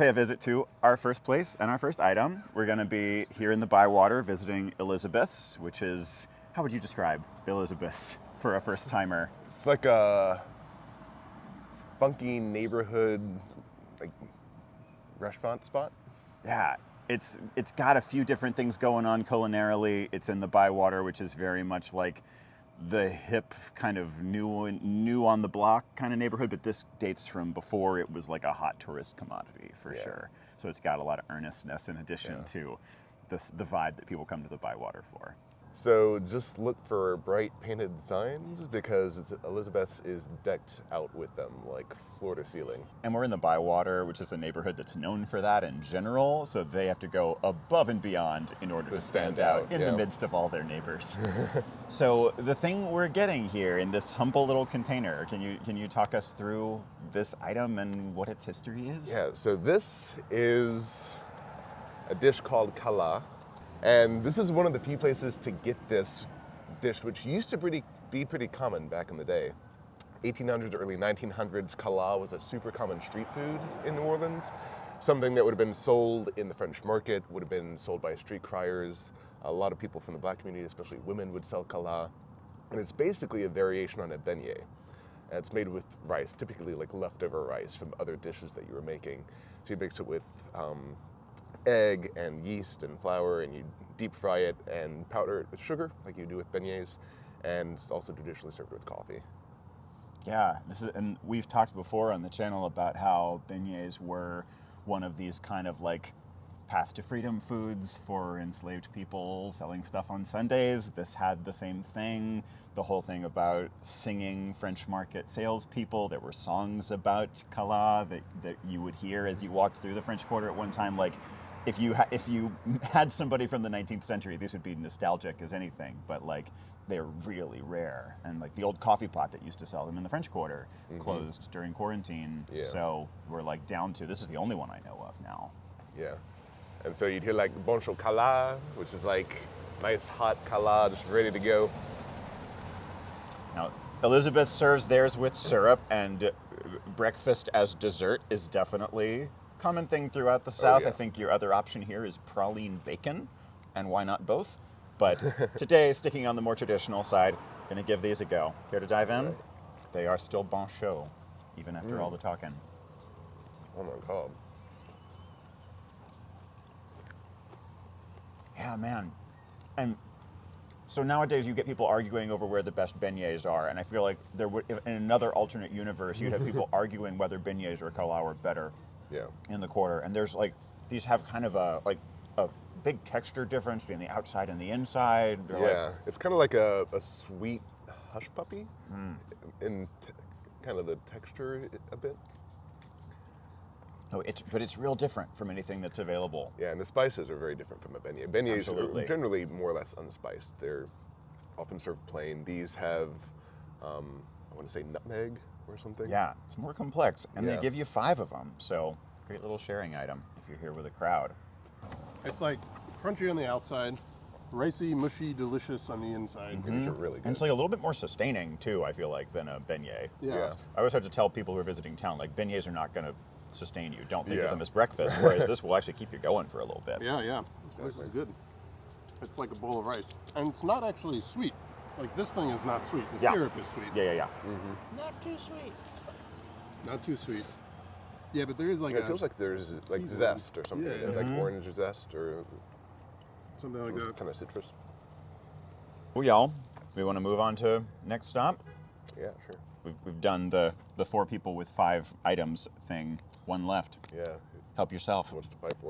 Pay a visit to our first place and our first item. We're going to be here in the Bywater visiting Elizabeth's, which is, how would you describe Elizabeth's for a first timer? It's like a funky neighborhood, like restaurant spot. Yeah, it's got a few different things going on culinarily. It's in the Bywater, which is very much like the hip kind of new on the block kind of neighborhood, but this dates from before it was like a hot tourist commodity for sure. So it's got a lot of earnestness in addition to the vibe that people come to the Bywater for. So just look for bright painted signs because Elizabeth's is decked out with them, like floor to ceiling. And we're in the Bywater, which is a neighborhood that's known for that in general, so they have to go above and beyond in order to stand out in the midst of all their neighbors. So the thing we're getting here in this humble little container, can you talk us through this item and what its history is? Yeah, so this is a dish called Callas. And this is one of the few places to get this dish, which used to be pretty common back in the day. 1800s, early 1900s, Callas was a super common street food in New Orleans. Something that would have been sold in the French market, would have been sold by street criers. A lot of people from the black community, especially women, would sell Callas. And it's basically a variation on a beignet. And it's made with rice, typically like leftover rice from other dishes that you were making. So you mix it with egg and yeast and flour, and you deep fry it and powder it with sugar like you do with beignets, and it's also traditionally served with coffee. Yeah, and we've talked before on the channel about how beignets were one of these kind of like path to freedom foods for enslaved people selling stuff on Sundays. This had the same thing. The whole thing about singing French market salespeople. There were songs about Callas that you would hear as you walked through the French Quarter at one time. Like, if you had somebody from the 19th century, these would be nostalgic as anything, but like they're really rare. And like the old coffee pot that used to sell them in the French Quarter closed during quarantine. Yeah. So we're like down to, this is the only one I know of now. Yeah. And so you'd hear like bon chocolat, which is like nice hot Callas just ready to go. Now, Elizabeth serves theirs with syrup, and breakfast as dessert is definitely common thing throughout the South. I think your other option here is praline bacon, and why not both? But today, sticking on the more traditional side, gonna give these a go. Care to dive in? Right. They are still bon chaud, even after all the talking. Oh my God. Yeah, man. And so nowadays you get people arguing over where the best beignets are, and I feel like there would, in another alternate universe, you'd have people arguing whether beignets or Callas were better. Yeah. In the Quarter, and there's like, these have kind of a big texture difference between the outside and the inside. It's kind of like a sweet hush puppy in kind of the texture a bit. No, but it's real different from anything that's available. Yeah, and the spices are very different from a beignet. Beignets are generally more or less unspiced. They're often served plain. These have, I want to say nutmeg or something. Yeah, it's more complex, and they give you 5 of them, so great little sharing item if you're here with a crowd. It's like crunchy on the outside, ricey, mushy, delicious on the inside. These are really good. And it's like a little bit more sustaining too, I feel like, than a beignet. Yeah. I always have to tell people who are visiting town, like, beignets are not going to sustain you. Don't think of them as breakfast, whereas this will actually keep you going for a little bit. Yeah. Exactly. This is good. It's like a bowl of rice, and it's not actually sweet. Like, this thing is not sweet. The syrup is sweet. Yeah. Not too sweet. Not too sweet. Yeah, but there is like it feels like there's like zest or something, like orange zest or something like that. Kind of citrus. Well, y'all, we want to move on to next stop? Yeah, sure. We've done the 4 people with 5 items thing. 1 left. Yeah. Help yourself. Who wants to fight for?